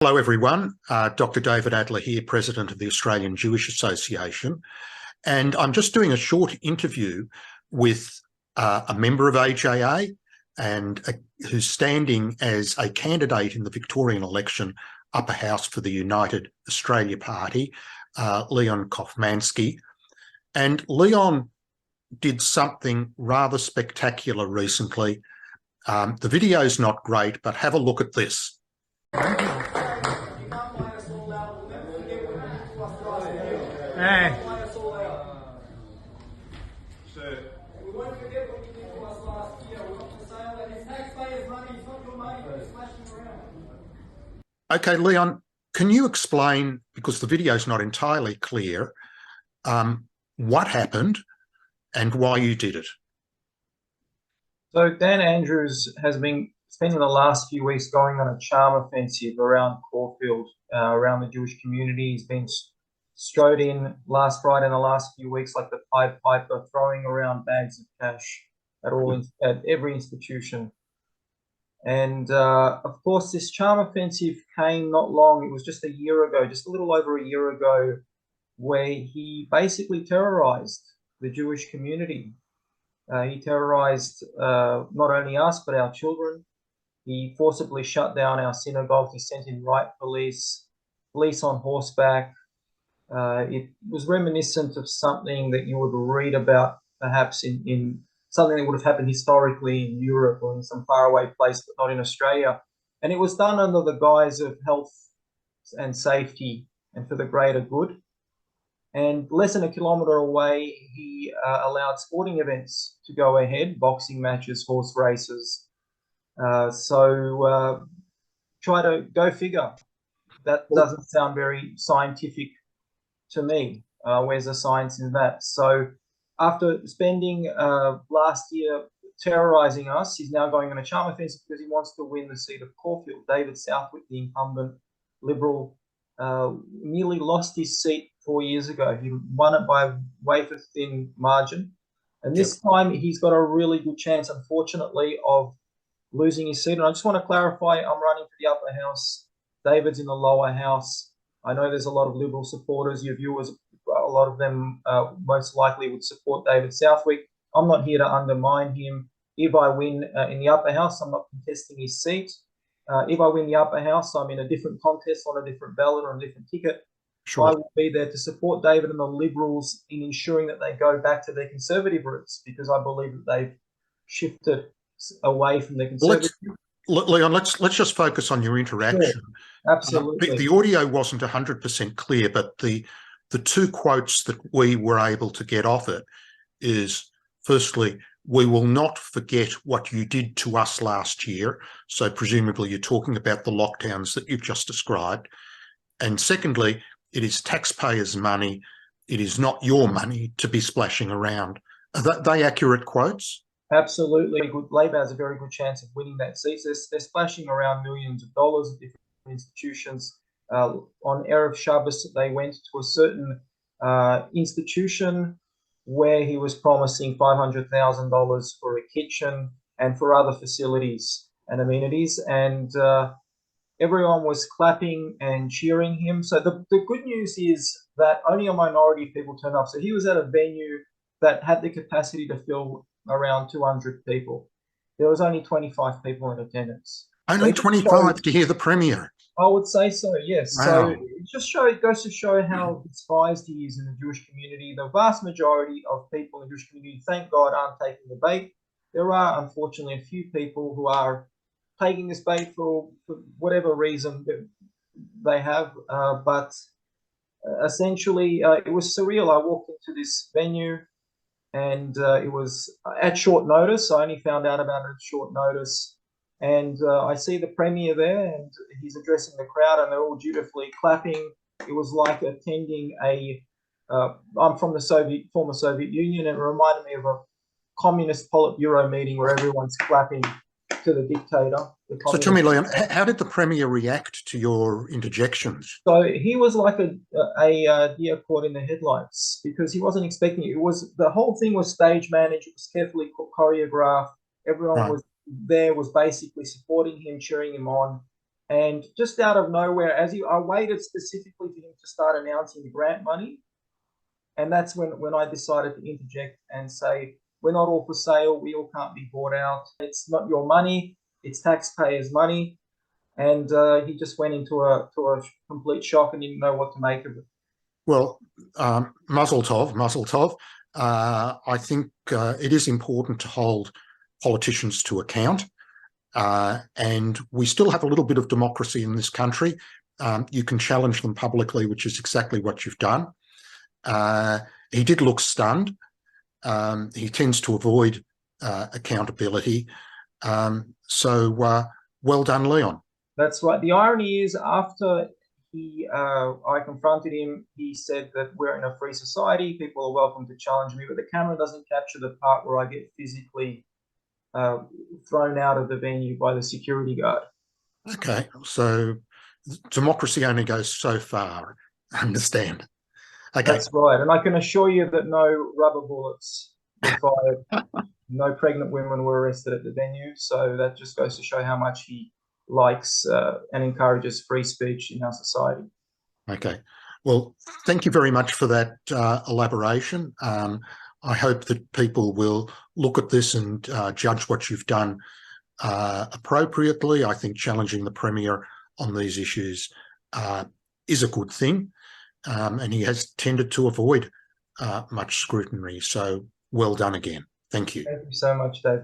Hello, everyone. Dr. David Adler here, President of the Australian Jewish Association. And I'm just doing a short interview with a member of AJA and who's standing as a candidate in the Victorian election upper house for the United Australia Party, Leon Kofmansky. And Leon did something rather spectacular recently. The video's not great, but have a look at this. Hey. Sir. We won't forget what you did to us last year. We want to say that it's taxpayers' money, it's not your money, you're splashing around. Okay, Leon, can you explain, because the video's not entirely clear, what happened and why you did it? So Dan Andrews has been spending the last few weeks going on a charm offensive around Caulfield, around the Jewish community. He's been strode in last Friday and the last few weeks like the Pied Piper, throwing around bags of cash at every institution. And of course, this charm offensive came not long. It was just a year ago, just a little over a year ago, where he basically terrorized the Jewish community. He terrorized not only us, but our children. He forcibly shut down our synagogue. He sent in riot police on horseback. It was reminiscent of something that you would read about perhaps in something that would have happened historically in Europe or in some faraway place, but not in Australia. And it was done under the guise of health and safety and for the greater good. And less than a kilometre away, he allowed sporting events to go ahead, boxing matches, horse races. So try to go figure. That doesn't sound very scientific to me. Where's the science in that? So after spending last year terrorizing us, he's now going on a charm offensive because he wants to win the seat of Caulfield. David Southwick, the incumbent Liberal, nearly lost his seat 4 years ago. He won it by a wafer-thin margin. And this time he's got a really good chance, unfortunately, of losing his seat. And I just want to clarify, I'm running for the upper house. David's in the lower house. I know there's a lot of Liberal supporters. Your viewers, a lot of them most likely would support David Southwick. I'm not here to undermine him. If I win in the upper house, I'm not contesting his seat. If I win the upper house, I'm in a different contest on a different ballot or a different ticket. Sure. I will be there to support David and the Liberals in ensuring that they go back to their Conservative roots, because I believe that they've shifted away from their Conservative. Leon, let's just focus on your interaction. Sure. Absolutely. The audio wasn't 100% clear, but the two quotes that we were able to get off it is, firstly, we will not forget what you did to us last year. So presumably you're talking about the lockdowns that you've just described. And secondly, it is taxpayers' money. It is not your money to be splashing around. Are they accurate quotes? Absolutely. Labor has a very good chance of winning that seat. They're splashing around millions of dollars at different institutions. On Erev Shabbos, they went to a certain institution where he was promising $500,000 for a kitchen and for other facilities and amenities. And everyone was clapping and cheering him. So the good news is that only a minority of people turned up. So he was at a venue that had the capacity to fill around 200 people. There was only 25 people in attendance. Only 25 to hear the Premier? I would say so, yes. Wow. So it goes to show how despised he is in the Jewish community. The vast majority of people in the Jewish community, thank God, aren't taking the bait. There are, unfortunately, a few people who are taking this bait for whatever reason that they have. But essentially, it was surreal. I walked into this venue, and it was at short notice. I only found out about it at short notice. And I see the Premier there, and he's addressing the crowd, and they're all dutifully clapping. It was like attending I'm from the former Soviet Union, and it reminded me of a communist Politburo meeting where everyone's clapping to the dictator. So tell me, Leon, how did the Premier react to your interjections? So he was like a deer caught in the headlights, because he wasn't expecting it. The whole thing was stage managed. It was carefully choreographed. Everyone was basically supporting him, cheering him on. And just out of nowhere, I waited specifically for him to start announcing the grant money. And that's when I decided to interject and say, we're not all for sale. We all can't be bought out. It's not your money. It's taxpayers' money. And he just went into a complete shock and didn't know what to make of it. Well, mazel tov, mazel tov. I think it is important to hold politicians to account. And we still have a little bit of democracy in this country. You can challenge them publicly, which is exactly what you've done. He did look stunned. He tends to avoid accountability. So well done, Leon. That's right. The irony is, after I confronted him, he said that we're in a free society. People are welcome to challenge me, but the camera doesn't capture the part where I get physically thrown out of the venue by the security guard. Okay, so democracy only goes so far, I understand. Okay. That's right, and I can assure you that no rubber bullets were fired. No pregnant women were arrested at the venue, so that just goes to show how much he likes and encourages free speech in our society. Okay, well, thank you very much for that elaboration. I hope that people will look at this and judge what you've done appropriately. I think challenging the Premier on these issues is a good thing, and he has tended to avoid much scrutiny. So well done again. Thank you. Thank you so much, Dave.